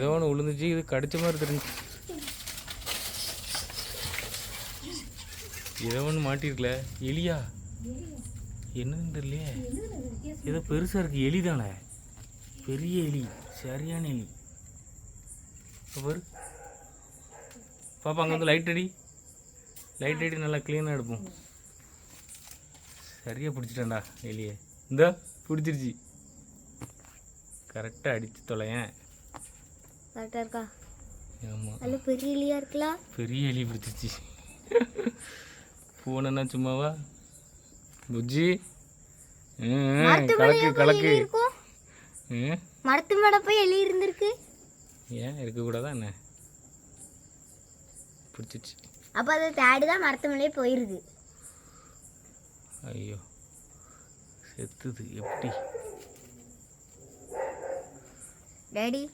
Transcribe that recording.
ஏதோ ஒன்று விழுந்துச்சு, இது கடிச்ச மாதிரி தெரிஞ்சு. ஏதோ ஒன்று மாட்டிருக்கல. எலியா என்னன்னு தெரியலையே. ஏதோ பெருசாக இருக்குது. எலி தானே, பெரிய எலி, சரியான எலி. பாரு பாப்பா, அங்கே வந்து லைட் அடி, லைட் அடி, நல்லா க்ளீனாக எடுப்போம். சரியாக பிடிச்சிட்டேன்டா எலியை. இந்த பிடிச்சிருச்சு, கரெக்டாக அடித்து தொலையேன். கரெக்டாக இருக்கா? ஆமாம், நல்ல பெரிய எலியாக இருக்கலாம். பெரிய எலி பிடிச்சிச்சு. போனா சும்மாவா புஜ்ஜி? கலக்கு கலக்கு. மரத்து மேட போய் எலி இருந்திருக்கு. ஏன் இருக்கக்கூடாதா என்ன? பிடிச்சிச்சு. அப்போ அதை தேடிதான் மரத்து மேலே போயிருக்கு. ஐயோ, செத்துது எப்படி? டேடி